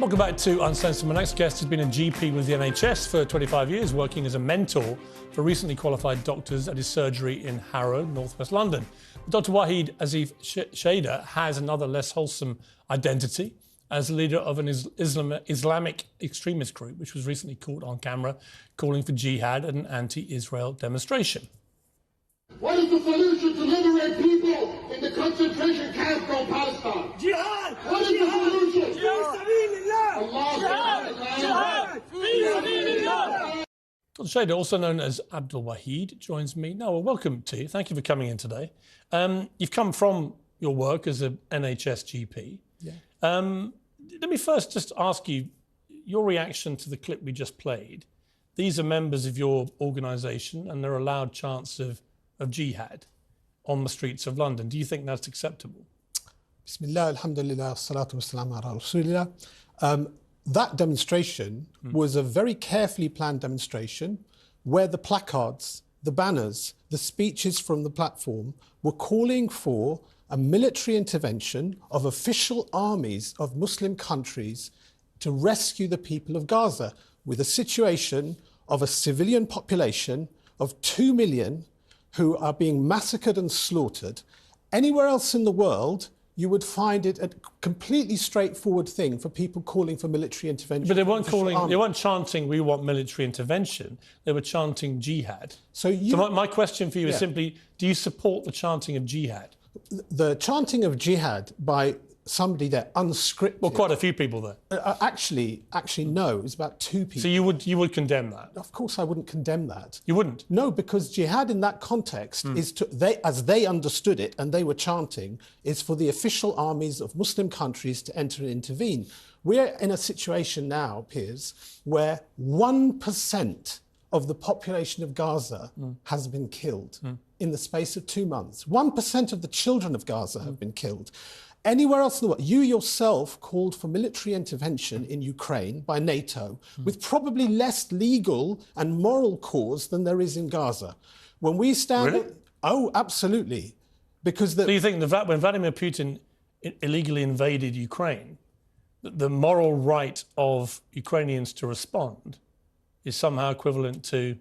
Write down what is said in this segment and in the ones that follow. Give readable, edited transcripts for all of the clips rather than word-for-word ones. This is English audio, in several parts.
Welcome back to Uncensored. My next guest has been a GP with the NHS for 25 years, working as a mentor for recently qualified doctors at his surgery in Harrow, northwest London. Dr. Waheed Azif Shader has another less wholesome identity as leader of an Islamic extremist group, which was recently caught on camera calling for jihad at an anti-Israel demonstration. What is the solution to liberate people in the concentration camp called Palestine? Jihad! What is the solution? Jihad! Allah. Dr. Shader, also known as Abdul Waheed, joins me now. Well, welcome to you. Thank you for coming in today. You've come from your work as an NHS GP. Yeah. Let me first just ask you your reaction to the clip we just played. These are members of your organisation and they're allowed chants of jihad on the streets of London. Do you think that's acceptable? Bismillah, alhamdulillah, salatu wassalamu ala rasulillah. That demonstration was a very carefully planned demonstration where the placards, the banners, the speeches from the platform were calling for a military intervention of official armies of Muslim countries to rescue the people of Gaza, with a situation of a civilian population of 2 million who are being massacred and slaughtered. Anywhere else in the world, you would find it a completely straightforward thing for people calling for military intervention. But they weren't chanting, we want military intervention. They were chanting jihad. So my question for you is simply, do you support the chanting of jihad? The chanting of jihad by somebody there, unscripted. Well, quite a few people there. Actually, no. It's about 2 people. So you would condemn that? Of course, I wouldn't condemn that. You wouldn't? No, because jihad in that context is as they understood it, and they were chanting, is for the official armies of Muslim countries to enter and intervene. We're in a situation now, Piers, where 1% of the population of Gaza has been killed in the space of 2 months. 1% of the children of Gaza have been killed. Anywhere else in the world, you yourself called for military intervention in Ukraine by NATO with probably less legal and moral cause than there is in Gaza. When we stand... Really? Oh, absolutely. Because So you think that when Vladimir Putin illegally invaded Ukraine, the moral right of Ukrainians to respond is somehow equivalent to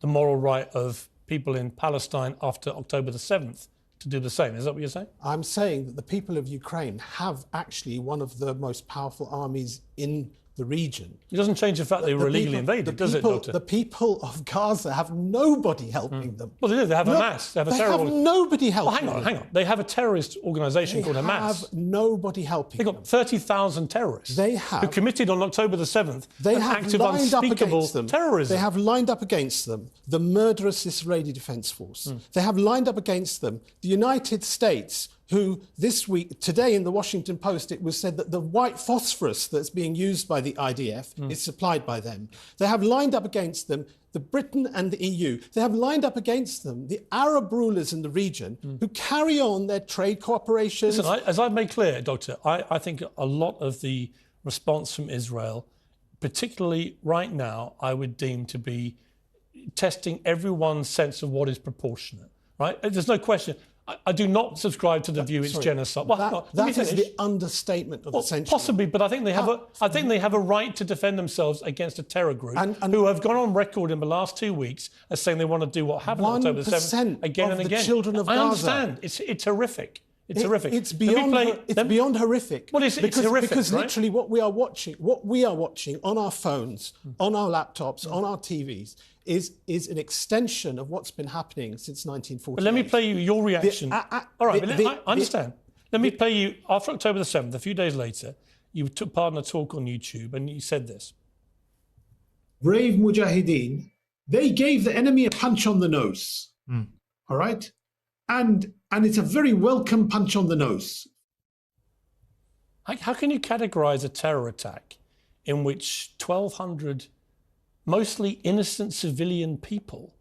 the moral right of people in Palestine after October the 7th to do the same? Is that what you're saying? I'm saying that the people of Ukraine have actually one of the most powerful armies in the region. It doesn't change the fact they were illegally invaded, does it, Doctor? The people of Gaza have nobody helping them. Well, they do. They have Hamas. They have a terror. They have nobody helping them. Hang on. They have a terrorist organisation called Hamas. They have nobody helping them. They've got 30,000 terrorists who committed on October the 7th an act of unspeakable terrorism. They have lined up against them the murderous Israeli Defence Force. They have lined up against them the United States, who this week, today in the Washington Post, it was said that the white phosphorus that's being used by the IDF is supplied by them. They have lined up against them the Britain and the EU. They have lined up against them the Arab rulers in the region who carry on their trade cooperation. Listen, as I've made clear, Doctor, I think a lot of the response from Israel, particularly right now, I would deem to be testing everyone's sense of what is proportionate, right? There's no question. I do not subscribe to the view it's genocide. Well, that is the understatement of the century. Possibly, but I think they have a right to defend themselves against a terror group who have gone on record in the last 2 weeks as saying they want to do what happened on October 7th again and again. Children of Gaza. I understand. It's horrific. It's horrific. It's beyond horrific. Well, it's horrific, because right? literally what we are watching on our phones, on our laptops, on our TVs, is an extension of what's been happening since 1948. But let me play you your reaction. All right, I understand. Let me play you, after October the 7th, a few days later, you took part in a talk on YouTube and you said this. Brave mujahideen, they gave the enemy a punch on the nose. All right? And it's a very welcome punch on the nose. How can you categorise a terror attack in which 1,200 mostly innocent civilian people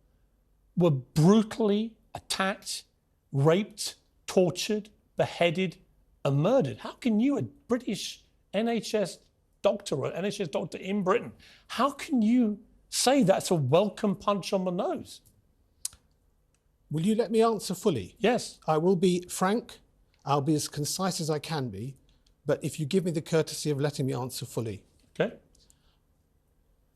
were brutally attacked, raped, tortured, beheaded and murdered? How can you, a British NHS doctor or NHS doctor in Britain, how can you say that's a welcome punch on the nose? Will you let me answer fully? Yes. I will be frank. I'll be as concise as I can be. but if you give me the courtesy of letting me answer fully. Okay.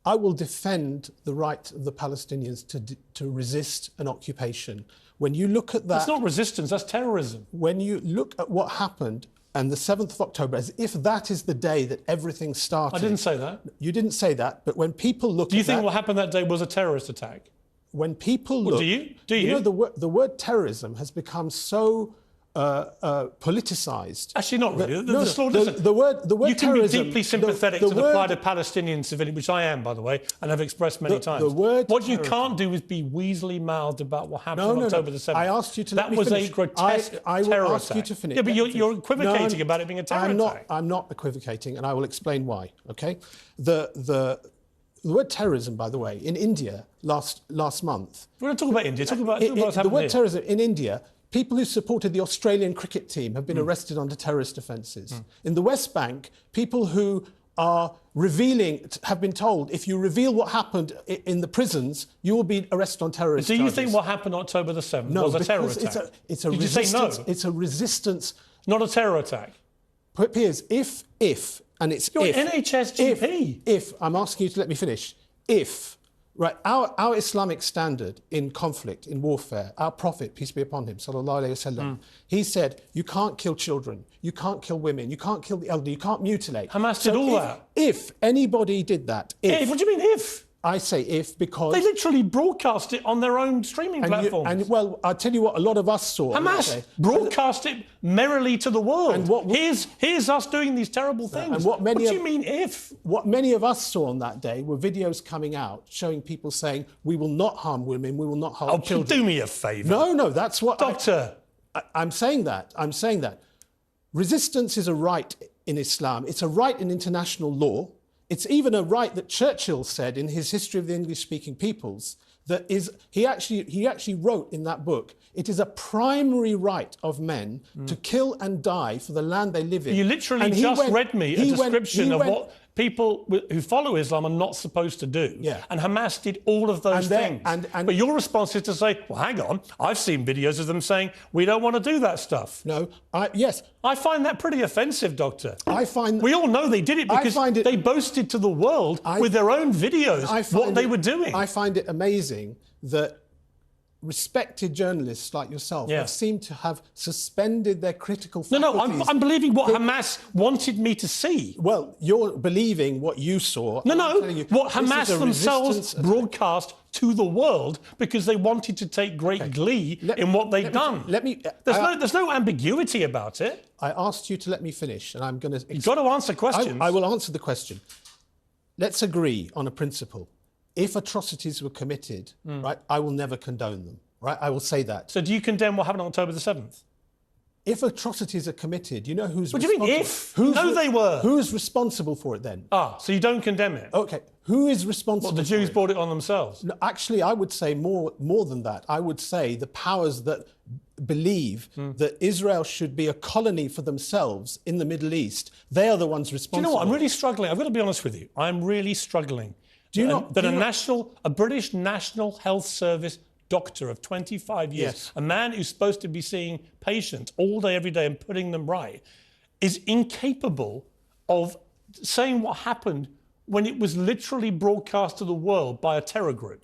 I will defend the right of the Palestinians to resist an occupation. When you look at that... That's not resistance, that's terrorism. When you look at what happened and the 7th of October, as if that is the day that everything started... I didn't say that. You didn't say that, but when people look at that... Do you think what happened that day was a terrorist attack? When people look... Do you? Do you? You know, the word terrorism has become so... politicized. Actually, not really. The word you can terrorism, be deeply sympathetic to the plight of Palestinian civilians, which I am, by the way, and have expressed many times. What you can't do is be weaselly-mouthed about what happened on October the 7th. I asked you to let me finish. That was a grotesque terror attack. Ask you to finish. Yeah, but you're equivocating about it being a terror attack. I'm not equivocating, and I will explain why. Okay, the word terrorism, by the way, in India last month. We're not talking about India. Talk about what's happened. The word terrorism in India. People who supported the Australian cricket team have been arrested under terrorist offences. In the West Bank, people who are have been told, if you reveal what happened in the prisons, you will be arrested on terrorist charges. Do you think what happened on October the 7th was a terror attack? It's a Did resistance. You say no? It's a resistance. Not a terror attack. Piers, if, and it's You're an NHS GP. If, I'm asking you to let me finish. If, right, our Islamic standard in conflict, in warfare, our Prophet, peace be upon him, sallallahu alayhi wasallam, he said, you can't kill children, you can't kill women, you can't kill the elderly, you can't mutilate. Hamas did all that. If anybody did that, what do you mean if? I say if because... They literally broadcast it on their own streaming platforms. Well, I'll tell you what a lot of us saw. Hamas broadcast it merrily to the world. And here's us doing these terrible things. And what do you mean if? What many of us saw on that day were videos coming out showing people saying, we will not harm women, we will not harm children. Do me a favour. No, that's what... Doctor. I'm saying that. Resistance is a right in Islam. It's a right in international law. It's even a right that Churchill said in his History of the English-Speaking Peoples, that is, he actually wrote in that book, it is a primary right of men to kill and die for the land they live in. You literally read me a description of what people who follow Islam are not supposed to do. Yeah. And Hamas did all of those things. But your response is to say, well, hang on, I've seen videos of them saying, we don't want to do that stuff. No, yes. I find that pretty offensive, Doctor. We all know they did it because they boasted to the world with their own videos what they were doing. I find it amazing that respected journalists like yourself have seemed to have suspended their critical faculties. No, I'm believing what Hamas wanted me to see. Well, you're believing what you saw. What Hamas themselves broadcast to the world because they wanted to take great glee in what they'd done. There's no ambiguity about it. I asked you to let me finish, and I'm going to... You've got to answer questions. I will answer the question. Let's agree on a principle. If atrocities were committed, right, I will never condone them, right? I will say that. So do you condemn what happened on October the 7th? If atrocities are committed, you know who's responsible? What do you mean if? No, they were. Who's responsible for it then? So you don't condemn it? Okay. Who is responsible the Jews brought it on themselves? No, actually, I would say more than that. I would say the powers that believe that Israel should be a colony for themselves in the Middle East, they are the ones responsible. Do you know what? I'm really struggling. I've got to be honest with you. I'm really struggling. A British National Health Service doctor of 25 years, a man who's supposed to be seeing patients all day, every day and putting them right, is incapable of saying what happened when it was literally broadcast to the world by a terror group.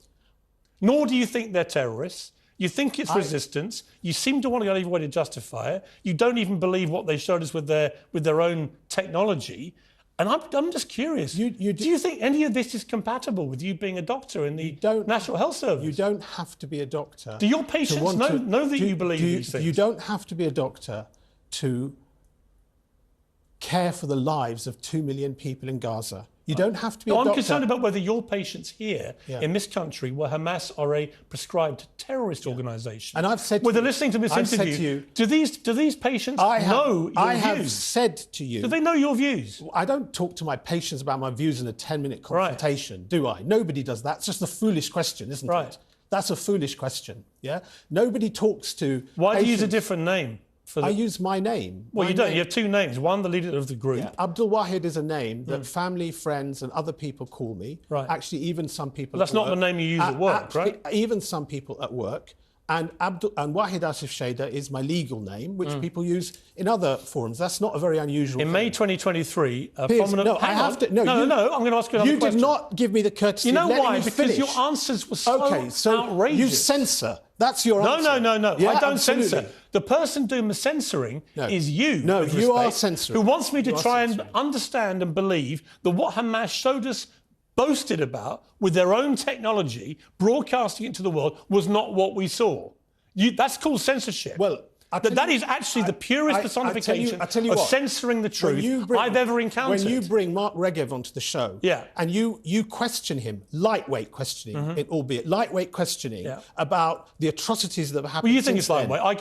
Nor do you think they're terrorists. You think it's resistance. You seem to want to go every way to justify it. You don't even believe what they showed us with their own technology. And I'm just curious, do you think any of this is compatible with you being a doctor in the National Health Service? You don't have to be a doctor. Do your patients know that you believe these things? You don't have to be a doctor to care for the lives of 2 million people in Gaza. You don't have to be a doctor. I'm concerned about whether your patients here in this country, where Hamas are a prescribed terrorist organisation. And I've said they're listening to this interview, do these patients know your views? I have said to you... Do they know your views? I don't talk to my patients about my views in a 10-minute consultation, do I? Nobody does that. It's just a foolish question, isn't it? That's a foolish question, yeah? Nobody talks to Why do you use a different name? I use my name. Well, you don't. You have two names. One, the leader of the group. Yeah. Abdul Wahid is a name that family, friends and other people call me. Actually, even some people that's not the name you use at work, right? Even some people at work. and Wahid Asif Sheda is my legal name, which people use in other forums. That's not a very unusual thing. In May 2023, a Piers, prominent... no, I have to... No, I'm going to ask you another question. You did not give me the courtesy of letting me why? Because finish. your answers were so outrageous. You censor. That's your answer. No. Yeah, I don't absolutely. censor. The person doing the censoring is you. No, with you respect, are censoring. Who wants me to try censoring. and understand and believe that what Hamas showed us, boasted about, with their own technology, broadcasting it to the world, was not what we saw. That's called censorship. Well, that is actually the purest personification of censoring the truth I've ever encountered. When you bring Mark Regev onto the show, and you question him, lightweight questioning, albeit lightweight questioning about the atrocities that have happened. Well, you think it's lightweight? I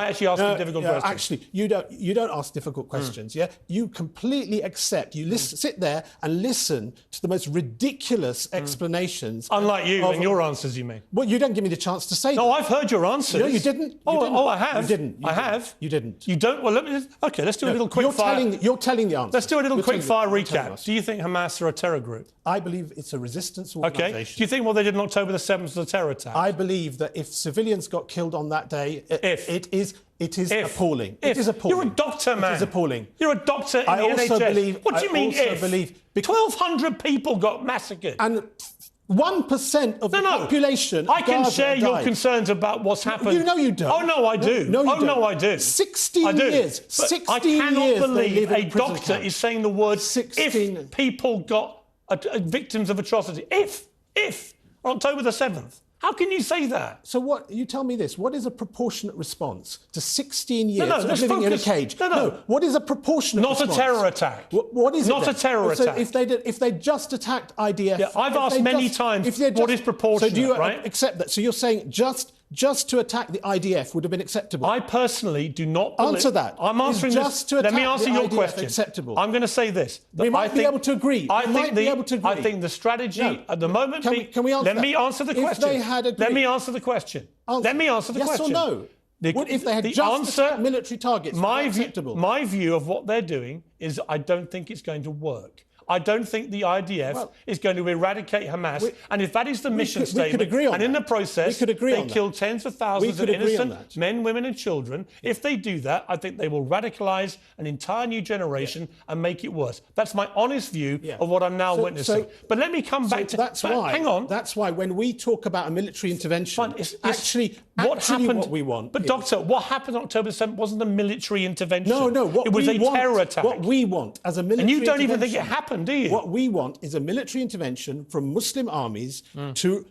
actually ask you difficult questions. Actually, you don't ask difficult questions. Yeah, you completely accept. You sit there and listen to the most ridiculous explanations. Unlike you and your answers, you mean? Well, you don't give me the chance to say. No, I've heard your answers. No, you didn't. Oh, I have. You didn't. I have. You didn't. You don't? Well, let's do a little quick fire. You're telling the answer. Let's do a little quick fire recap. Do you think Hamas are a terror group? I believe it's a resistance organisation. Okay. Do you think what they did on October the 7th was a terror attack? I believe that if civilians got killed on that day, it is appalling. It is appalling. You're a doctor, man. It is appalling. You're a doctor in the NHS. What do you mean if? 1,200 people got massacred. And 1% of the population. I can share your concerns about what's happened. You know you don't. Oh no, I do. No, you don't. No, I do. 16 years. 16 I cannot years believe a doctor is saying the word 16. if people got victims of atrocity. If on October the 7th. How can you say that? So what? You tell me this. What is a proportionate response to 16 years of living in a cage? No. What is a proportionate response? Not a terror attack. What is it? Not a terror attack. If they just attacked IDF... Yeah, I've asked many times what is proportionate, so do you right? accept that? So you're saying just to attack the IDF would have been acceptable? I personally do not believe... Answer that. I'm answering just this. Let me answer your IDF question. Acceptable? I'm going to say this. We might be able to agree. I think the strategy at the moment... Can we answer Let me answer the question. If they had agreed... Let me answer the question. Let me answer the question. Yes or no? If they had just attacked military targets, acceptable? My view of what they're doing is I don't think it's going to work. I don't think the IDF is going to eradicate Hamas. And if that is the mission statement, and in the process they kill tens of thousands of innocent men, women and children, if they do that, I think they will radicalise an entire new generation and make it worse. That's my honest view of what I'm now witnessing. But let me come back to... Hang on. That's why when we talk about a military intervention, what we want... But Doctor, what happened on October 7th wasn't a military intervention. No. It was a terror attack. What we want as a military intervention... And you don't even think it happened, do you? What we want is a military intervention from Muslim armies to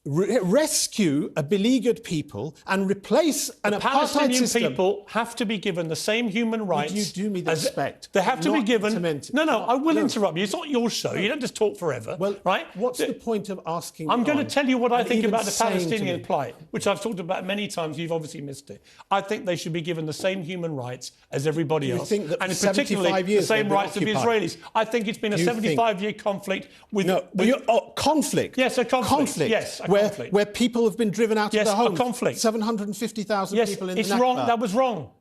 rescue a beleaguered people and replace an apartheid Palestinian system. People have to be given the same human rights. Would you do me the respect? They have to be given... No, I will interrupt you. It's not your show. You don't just talk forever, right? What's the point of asking I'm going to tell you what I think about the Palestinian plight, which I've talked about many times. You've obviously missed it. I think they should be given the same human rights as everybody else. You think that and for particularly the same rights of the Israelis. I think it's been a 75-year conflict with... conflict? Yes, a conflict. Yes, a conflict. Where people have been driven out of their homes. Yes, a conflict. 750,000 people in the Nakba. Yes, it's wrong. That was wrong.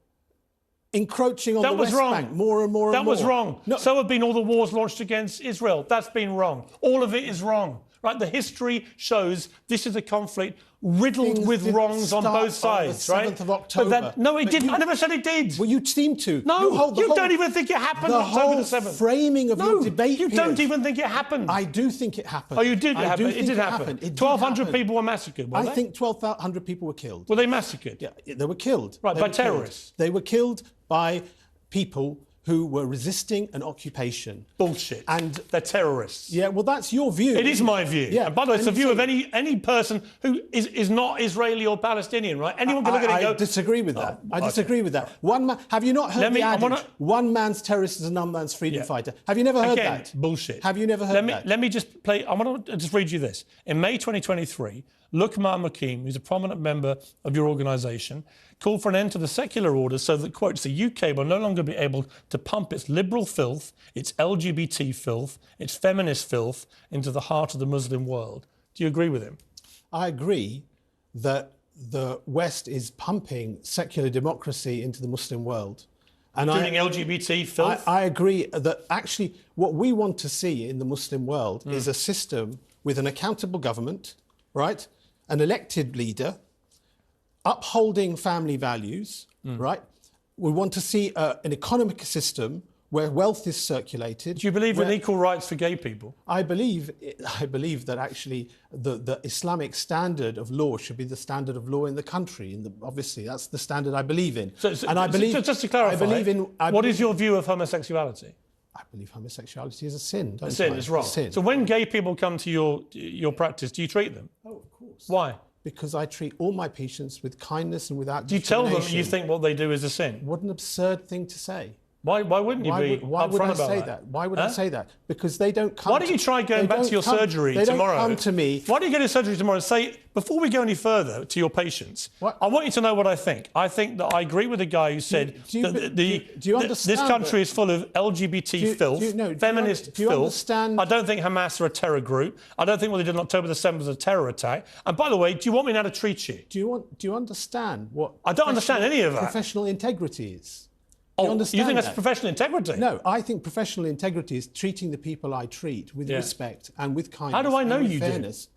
Encroaching on the West Bank more and more and more. That was wrong. So have been all the wars launched against Israel. That's been wrong. All of it is wrong. Right? The history shows this is a conflict riddled with wrongs on both sides, right? 7th of October. No, it didn't. I never said it did. Well, you seem to. No, you don't even think it happened on October the 7th. The framing of your debate, you don't even think it happened. I do think it happened. Oh, you did happen. It did happen. 1,200 people were massacred, were they? I think 1,200 people were killed. Were they massacred? Yeah, they were killed. Right, by terrorists? They were killed by people who were resisting an occupation. Bullshit. And they're terrorists. Yeah, well, that's your view. It is my view. Yeah. And by the way, it's the view of any person who is not Israeli or Palestinian, right? Anyone can look at it and go... I disagree with that. I disagree with that. One man... Have you not heard the adage, one man's terrorist is another man's freedom fighter? Have you never heard that? Bullshit. Have you never heard that? Let me just play... I want to just read you this. In May 2023, Luqman Makim, who's a prominent member of your organisation, called for an end to the secular order so that, quotes, the UK will no longer be able to pump its liberal filth, its LGBT filth, its feminist filth into the heart of the Muslim world. Do you agree with him? I agree that the West is pumping secular democracy into the Muslim world. And doing LGBT filth? I agree that actually what we want to see in the Muslim world is a system with an accountable government, right? An elected leader, upholding family values, right? We want to see an economic system where wealth is circulated. Do you believe in equal rights for gay people? I believe that actually the Islamic standard of law should be the standard of law in the country. Obviously, that's the standard I believe in. And I believe, just to clarify, what is your view of homosexuality? I believe homosexuality is a sin. A sin, it's wrong. So when gay people come to your practice, do you treat them? Oh, of course. Why? Because I treat all my patients with kindness and without discrimination. Do you tell them you think what they do is a sin? What an absurd thing to say. Why wouldn't you be upfront about that? Why would I say that? Because they don't come. Why don't you try going back to your surgery tomorrow? They don't come to me. Why don't you go to surgery tomorrow and say, before we go any further to your patients, I want you to know what I think. I think that I agree with the guy who said that this country is full of LGBT filth, feminist filth. I don't think Hamas are a terror group. I don't think what they did on October the 7th was a terror attack. And by the way, do you want me now to treat you? Do you understand what? I don't understand any of that. Professional integrity is. You think that's professional integrity? No, I think professional integrity is treating the people I treat with respect and with kindness. How do I know you fairness.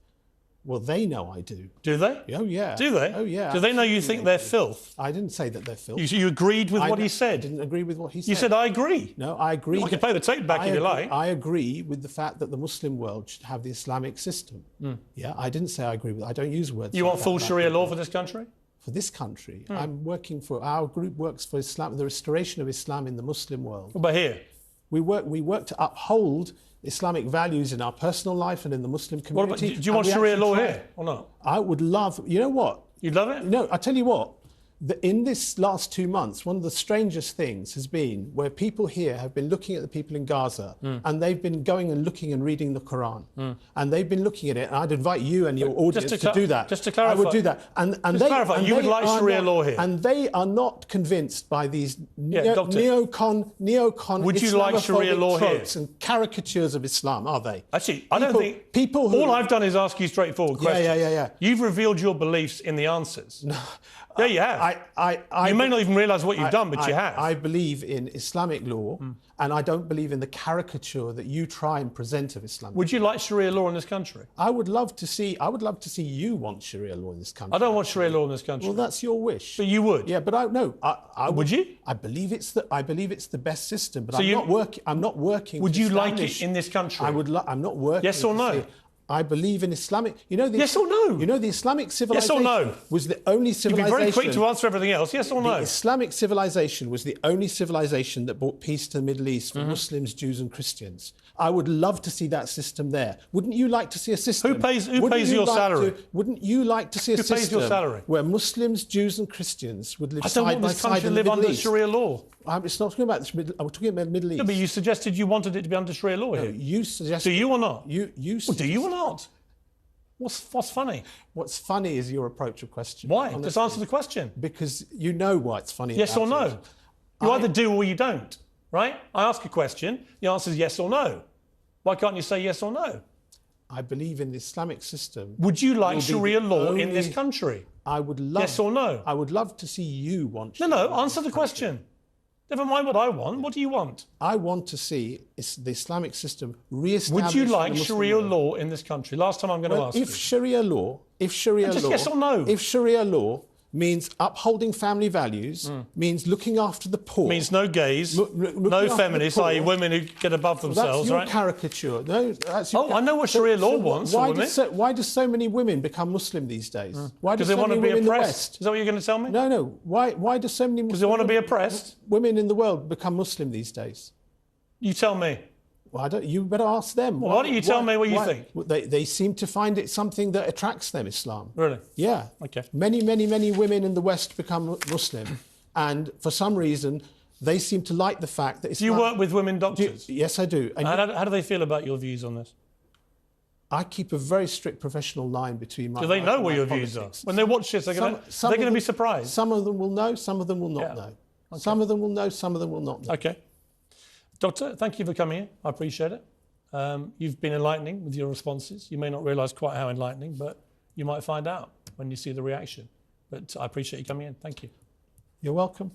Well, they know I do. Do they? Oh, yeah. Do they? Oh, yeah. Do they know you think they're filth? I didn't say that they're filth. You agreed with what he said? I didn't agree with what he said. You said, I agree. No, I agree. I can play the tape back if you like. I agree with the fact that the Muslim world should have the Islamic system. Yeah, I didn't say I agree with it. I don't use words You want full Sharia law for this country? For this country. I'm working for, our group works for Islam, the restoration of Islam in the Muslim world. What about here? We work to uphold Islamic values in our personal life and in the Muslim community. Do you want Sharia law here or not? I would love, you know what? You'd love it? No, I tell you what. In this last 2 months, one of the strangest things has been where people here have been looking at the people in Gaza and they've been going and looking and reading the Quran. And they've been looking at it. And I'd invite you and your audience to do that. Just to clarify. I would do that. You would like Sharia law here. And they are not convinced by these neocon would you like Sharia law here? And caricatures of Islam, are they? Actually, I don't think... People who... All I've done is ask you straightforward questions. Yeah. You've revealed your beliefs in the answers. No. Yeah, you have. You may not even realise what you've done, but you have. I believe in Islamic law, and I don't believe in the caricature that you try and present of Islam. Would you like Sharia law in this country? I would love to see you want Sharia law in this country. I don't want Sharia law in this country. Well, that's your wish. But you would. Yeah, but I would you? I believe it's the best system, but I'm not working. Would you like it in this country? I'm not working. Yes or no? I believe in Islamic. Yes or no? You know, the Islamic civilization yes or no? was the only civilization. You'd be very quick to answer everything else. Yes or no? The Islamic civilization was the only civilization that brought peace to the Middle East for Muslims, Jews, and Christians. I would love to see that system there. Wouldn't you like to see a system? Who pays your salary? Wouldn't you like to see a system pays your salary? Where Muslims, Jews, and Christians would live side by side? I don't want this country to live under Sharia law. It's not talking about this. I'm talking about the Middle East. No, but you suggested you wanted it to be under Sharia law here. You suggested. Do you or not? You well, do you or not? What's funny? What's funny is your approach of question. Why? Honestly. Just answer the question. Because you know why it's funny. Yes or no? You either do or you don't, right? I ask a question, the answer is yes or no. Why can't you say yes or no? I believe in the Islamic system. Would you like Sharia law in this country? I would love... Yes or no? I would love to see you want... No, answer the question. Never mind what I want. What do you want? I want to see the Islamic system re-established. Would you like Sharia law in this country? Last time I'm going to ask you. If Sharia law... yes or no. If Sharia law means upholding family values, means looking after the poor... Means no gays, no feminists, i.e. women who get above themselves, right? That's your caricature. No, that's your I know what Sharia law wants, why do so many women become Muslim these days? Because they want to be oppressed. Is that what you're going to tell me? No. Why do so many... Because they want to be oppressed? Women in the world become Muslim these days. You tell me. Well, you better ask them. Well, why don't you tell me what you think? They seem to find it something that attracts them, Islam. Really? Yeah. Okay. Many women in the West become Muslim, and for some reason, they seem to like the fact that Islam... Do you work with women doctors? Yes, I do. And how do they feel about your views on this? I keep a very strict professional line between my... Do they know what your views are? When they watch this, they're going to be surprised. Some of them will know, some of them will not know. Okay. Some of them will know, some of them will not know. Okay. Doctor, thank you for coming in. I appreciate it. You've been enlightening with your responses. You may not realise quite how enlightening, but you might find out when you see the reaction. But I appreciate you coming in. Thank you. You're welcome.